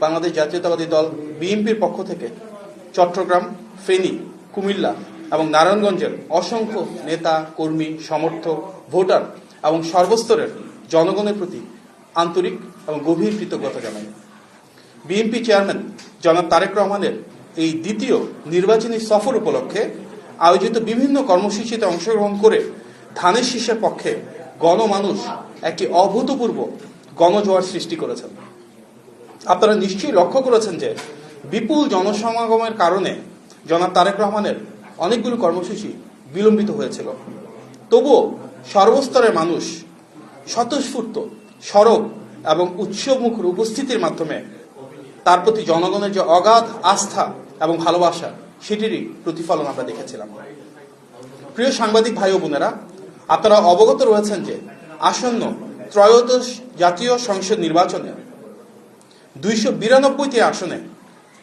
বাংলাদেশ জাতীয়তাবাদী দল বিএনপির পক্ষ থেকে চট্টগ্রাম, ফেনী, কুমিল্লা এবং নারায়ণগঞ্জের অসংখ্য নেতা, কর্মী, সমর্থক, ভোটার এবং সর্বস্তরের জনগণের প্রতি আন্তরিক এবং গভীর কৃতজ্ঞতা জানাই। বিএনপি চেয়ারম্যান জনাব তারেক রহমানের এই দ্বিতীয় নির্বাচনী সফর উপলক্ষে আয়োজিত বিভিন্ন কর্মসূচিতে অংশগ্রহণ করে ধানের শীষের পক্ষে গণমানুষ একটি অভূতপূর্ব গণজোয়ার সৃষ্টি করেছেন। আপনারা নিশ্চয়ই লক্ষ্য করেছেন যে বিপুল জনসমাগমের কারণে জনাব তারেক রহমানের অনেকগুলো কর্মসূচি বিলম্বিত হয়েছিল। তবুও সর্বস্তরের মানুষ স্বতঃস্ফূর্ত, সরব এবং উৎসবমুখর উপস্থিতির মাধ্যমে তার প্রতি জনগণের যে অগাধ আস্থা এবং ভালোবাসা, সেটিরই প্রতিফলন আমরা দেখেছিলাম। প্রিয় সাংবাদিক ভাই ও বোনেরা, আপনারা অবগত রয়েছেন যে আসন্ন ত্রয়োদশ জাতীয় সংসদ নির্বাচনে 292টি আসনে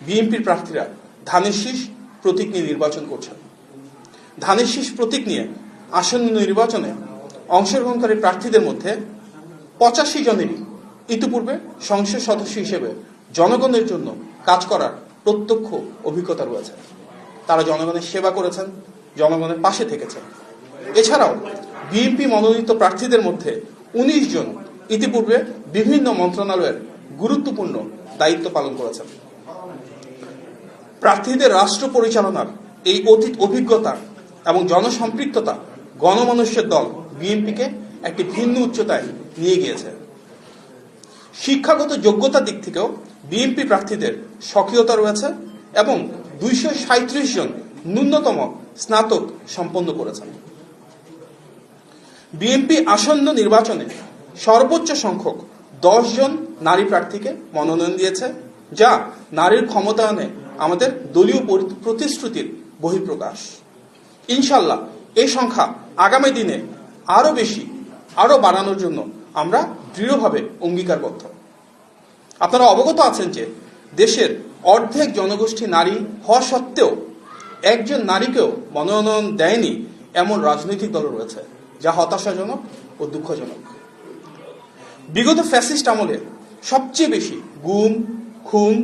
বিএনপির প্রার্থীরা ধানের শীষ প্রতীক নিয়ে নির্বাচন করছেন। ধানের শীষ প্রতীক নিয়ে আসন্ন নির্বাচনে অংশগ্রহণকারী প্রার্থীদের মধ্যে 85 জনেরই ইতিপূর্বে সংসদ সদস্য হিসেবে জনগণের জন্য কাজ করার প্রত্যক্ষ অভিজ্ঞতা রয়েছে। তারা জনগণের সেবা করেছেন, জনগণের পাশে থেকেছেন। এছাড়াও বিএনপি মনোনীত প্রার্থীদের মধ্যে 19 জন ইতিপূর্বে বিভিন্ন মন্ত্রণালয়ের গুরুত্বপূর্ণ দায়িত্ব পালন করেছেন। প্রার্থীদের রাষ্ট্র পরিচালনার এই অতীত অভিজ্ঞতা এবং জনসম্পৃক্ততা গণমানুষের দল বিএনপিকে একটি ভিন্ন উচ্চতায় নিয়ে গিয়েছে। শিক্ষাগত যোগ্যতার দিক থেকেও বিএনপি প্রার্থীদের সক্রিয়তা রয়েছে এবং 237 জন ন্যূনতম স্নাতক সম্পন্ন করেছেন। বিএনপি আসন্ন নির্বাচনে সর্বোচ্চ সংখ্যক 10 জন নারী প্রার্থীকে মনোনয়ন দিয়েছে, যা নারীর ক্ষমতায়নে আমাদের দলীয় প্রতিশ্রুতির বহিঃপ্রকাশ। ইনশাল্লাহ এই সংখ্যা আগামী দিনে আরো বাড়ানোর জন্য আমরা দৃঢ়ভাবে অঙ্গীকারবদ্ধ। আপনারা অবগত আছেন যে দেশের অর্ধেক জনগোষ্ঠী নারী হওয়া সত্ত্বেও একজন নারীকেও মনোনয়ন দেয়নি এমন রাজনৈতিক দল রয়েছে, যা হতাশাজনক ও দুঃখজনক। বিগত ফ্যাসিস্ট আমলে সবচেয়ে বেশি গুম, খুন,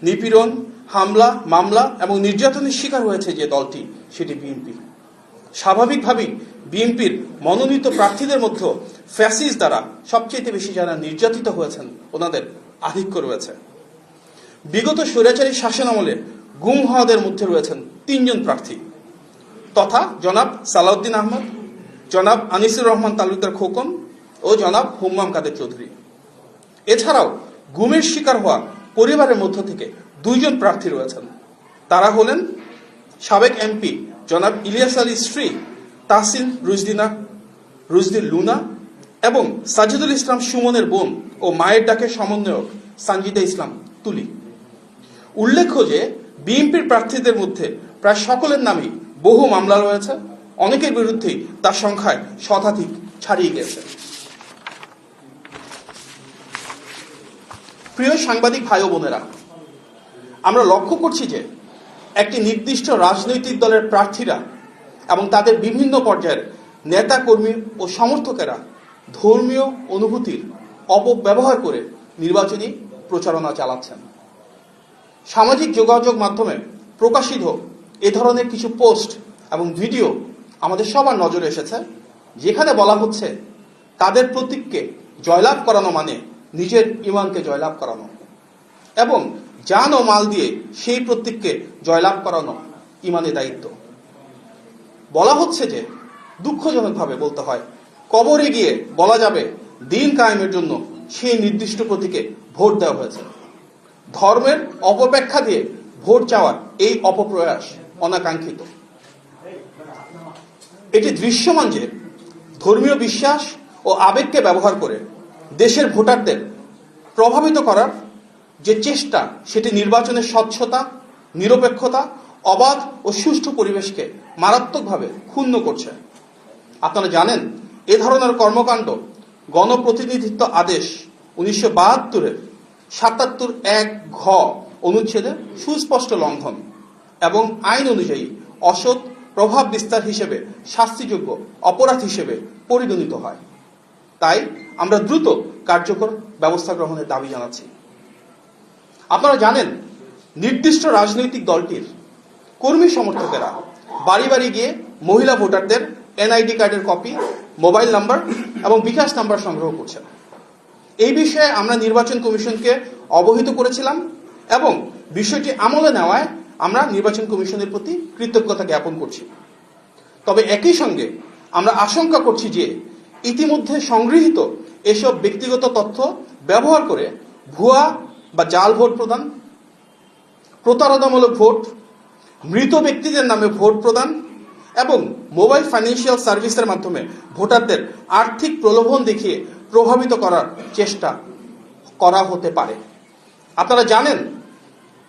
নিপীড়ন, হামলা, মামলা এবং নির্যাতনের শিকার হয়েছে যে দলটি, সেটি বিএনপি। স্বাভাবিকভাবেই বিএনপির মনোনীত প্রার্থীদের মধ্যে ফ্যাসিস্ট দ্বারা সবচেয়ে বেশি যারা নির্যাতিত হয়েছেন ওনাদের আধিক্য রয়েছে। বিগত স্বৈরাচারী শাসন আমলে গুম হওয়াদের মধ্যে রয়েছেন 3 জন প্রার্থী তথা জনাব সালাউদ্দিন আহমদ, জনাব আনিসুর রহমান তালুকদার খোকন ও জনাব হুম্মাম কাদের চৌধুরী। এছাড়াও গুমের শিকার হওয়া পরিবারের মধ্য থেকে 2 জন প্রার্থী রয়েছেন। তারা হলেন সাবেক এমপি জনাব ইলিয়াস আলীর স্ত্রী তাহসিন রুজদির লুনা এবং সাজিদুল ইসলাম সুমনের বোন ও মায়ের ডাকের সমন্বয়ক সানজিদা ইসলাম তুলি। উল্লেখ্য যে বিএনপির প্রার্থীদের মধ্যে প্রায় সকলের নামেই বহু মামলা রয়েছে, অনেকের বিরুদ্ধেই তার সংখ্যায় শতাধিক ছাড়িয়ে গেছে। প্রিয় সাংবাদিক ভাই ও বোনেরা, আমরা লক্ষ্য করছি যে একটি নির্দিষ্ট রাজনৈতিক দলের প্রার্থীরা এবং তাদের বিভিন্ন পর্যায়ের নেতা, কর্মী ও সমর্থকেরা ধর্মীয় অনুভূতির অপব্যবহার করে নির্বাচনী প্রচারণা চালাচ্ছেন। সামাজিক যোগাযোগ মাধ্যমে প্রকাশিত এ ধরনের কিছু পোস্ট এবং ভিডিও আমাদের সবার নজরে এসেছে, যেখানে বলা হচ্ছে তাদের প্রতীককে জয়লাভ করানো মানে নিজের ঈমানকে জয়লাভ করানো এবং জান ও মাল দিয়ে সেই প্রতীককে জয়লাভ করানো ঈমানের দায়িত্ব। বলা হচ্ছে যে দুঃখজনকভাবে বলতে হয়, কবরে গিয়ে বলা যাবে দিন কায়েমের জন্য সেই নির্দিষ্ট প্রতীকে ভোট দেওয়া হয়েছে। ধর্মের অপব্যাখ্যা দিয়ে ভোট চাওয়ার এই অপপ্রয়াস অনাকাঙ্ক্ষিত। এটি দৃশ্যমান যে ধর্মীয় বিশ্বাস ও আবেগকে ব্যবহার করে দেশের ভোটারদের প্রভাবিত করার যে চেষ্টা, সেটি নির্বাচনের স্বচ্ছতা, নিরপেক্ষতা, অবাধ ও সুষ্ঠু পরিবেশকে মারাত্মকভাবে ক্ষুণ্ণ করছে। আপনারা জানেন, এ ধরনের কর্মকাণ্ড গণপ্রতিনিধিত্ব আদেশ 1972-এর 77(1) ঘ অনুচ্ছেদে সুস্পষ্ট লঙ্ঘন এবং আইন অনুযায়ী অসৎ প্রভাব বিস্তার হিসেবে শাস্তিযোগ্য অপরাধ হিসেবে পরিগণিত হয়। তাই আমরা দ্রুত কার্যকর ব্যবস্থা গ্রহণের দাবি জানাচ্ছি। আপনারা জানেন নির্দিষ্ট রাজনৈতিক দলটির কর্মী সমর্থকেরা বাড়ি বাড়ি গিয়ে মহিলা ভোটারদের এনআইডি কার্ডের কপি, মোবাইল নাম্বার এবং বিকাশ নাম্বার সংগ্রহ করছেন। এই বিষয়ে আমরা নির্বাচন কমিশনকে অবহিত করেছিলাম এবং বিষয়টি আমলে নেওয়ায় আমরা নির্বাচন কমিশনের প্রতি কৃতজ্ঞতা জ্ঞাপন করছি। তবে একই সঙ্গে আমরা আশঙ্কা করছি যে ইতিমধ্যে সংগৃহীত এসব ব্যক্তিগত তথ্য ব্যবহার করে ভুয়া বা জাল ভোট প্রদান, প্রতারণামূলক ভোট, মৃত ব্যক্তিদের নামে ভোট প্রদান এবং মোবাইল ফাইন্যান্সিয়াল সার্ভিসের মাধ্যমে ভোটারদের আর্থিক প্রলোভন দেখিয়ে প্রভাবিত করার চেষ্টা করা হতে পারে। আপনারা জানেন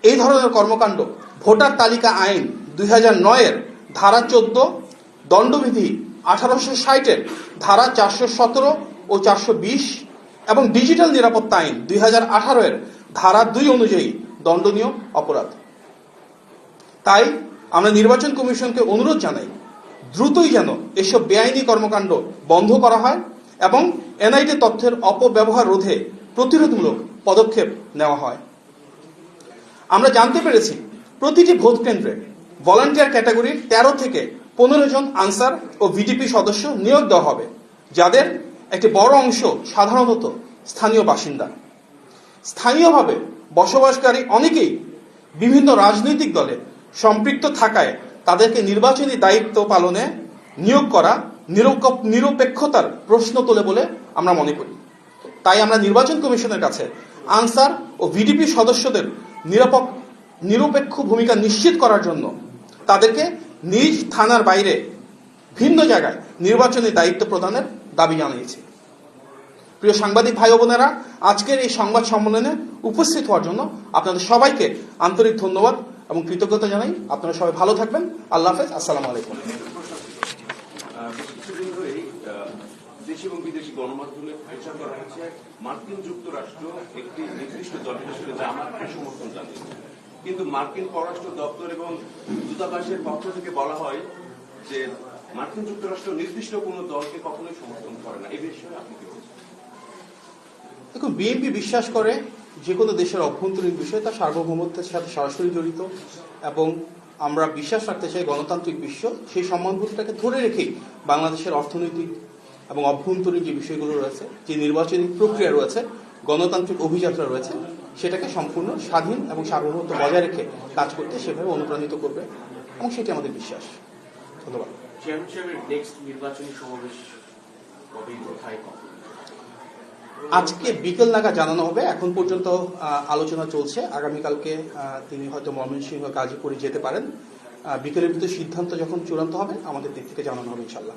এই ধরনের কর্মকাণ্ড ভোটার তালিকা আইন 2009-এর ধারা 14, দণ্ডবিধি 1860-এর ধারা 417 ও 420 এবং ডিজিটাল নিরাপত্তা আইন 2018-এর ধারা 2 অনুযায়ী দণ্ডনীয় অপরাধ। তাই আমরা নির্বাচন কমিশনকে অনুরোধ জানাই দ্রুতই যেন এসব বেআইনি কর্মকাণ্ড বন্ধ করা হয় এবং এনআইডি তথ্যের অপব্যবহার রোধে প্রতিরোধমূলক পদক্ষেপ নেওয়া হয়। আমরা জানতে পেরেছি প্রতিটি ভোট কেন্দ্রে ভলান্টিয়ার ক্যাটাগরির 13 থেকে 15 জন আনসার ও ভিডিপি সদস্য নিয়োগ দেওয়া হবে, যাদের একটি বড় অংশ সাধারণত স্থানীয় বাসিন্দা। স্থানীয়ভাবে বসবাসকারী অনেকেই বিভিন্ন রাজনৈতিক দলে সম্পৃক্ত থাকায় তাদেরকে নির্বাচনী দায়িত্ব পালনে নিয়োগ করা নিরপেক্ষতার প্রশ্ন তোলে বলে আমরা মনে করি। তাই আমরা নির্বাচন কমিশনের কাছে আনসার ও ভিডিপি সদস্যদের নিরপেক্ষ ভূমিকা নিশ্চিত করার জন্য তাদেরকে নিজ থানার বাইরে ভিন্ন জায়গায় নির্বাচনী দায়িত্ব প্রদানের দাবি জানিয়েছি। প্রিয় সাংবাদিক ভাই বোনেরা, আজকের এই সংবাদ সম্মেলনে উপস্থিত হওয়ার জন্য আপনাদের সবাইকে আন্তরিক ধন্যবাদ এবং কৃতজ্ঞতা জানাই। আপনারা সবাই ভালো থাকবেন। আল্লাহ হাফেজ। আসসালামু আলাইকুম। দেশি এবং বিদেশি গণমাধ্যমে প্রচার করা হয়েছে মার্কিন যুক্তরাষ্ট্র একটি নির্দিষ্ট দলের সাথে জামাতকে সমর্থন জানিয়েছে, কিন্তু মার্কিন পররাষ্ট্র দপ্তর এবং দূতাবাসের পক্ষ থেকে বলা হয় যে মার্কিন যুক্তরাষ্ট্র নির্দিষ্ট কোনো দলকে কখনোই সমর্থন করে না। এই বিষয়ে আপনি কি বলছেন? দেখুন, বিএনপি বিশ্বাস করে যে কোনো দেশের অভ্যন্তরীণ বিষয় তার সার্বভৌমত্বের সাথে সরাসরি জড়িত এবং আমরা বিশ্বাস রাখতে চাই গণতান্ত্রিক বিশ্ব সেই সম্মানবোধটাকে ধরে রেখেই বাংলাদেশের অর্থনৈতিক এবং অভ্যন্তরীণ যে বিষয়গুলো রয়েছে, যে নির্বাচনী প্রক্রিয়া রয়েছে, গণতান্ত্রিক অভিযাত্রা রয়েছে, সেটাকে সম্পূর্ণ স্বাধীন এবং সার্বভৌমত্ব বজায় রেখে কাজ করতে সেভাবে অনুপ্রাণিত করবে এবং সেটি আমাদের বিশ্বাস। ধন্যবাদ। নির্বাচনী সমাবেশ কবে, কোথায়, কবে? আজকে বিকেল নাগাদ জানানো হবে। এখন পর্যন্ত আলোচনা চলছে। আগামীকালকে তিনি হয়তো ময়মনসিংহ, গাজীপুরে যেতে পারেন। বিকেলের ভিতরে সিদ্ধান্ত যখন চূড়ান্ত হবে আমাদের দিক থেকে জানানো হবে ইনশাল্লাহ।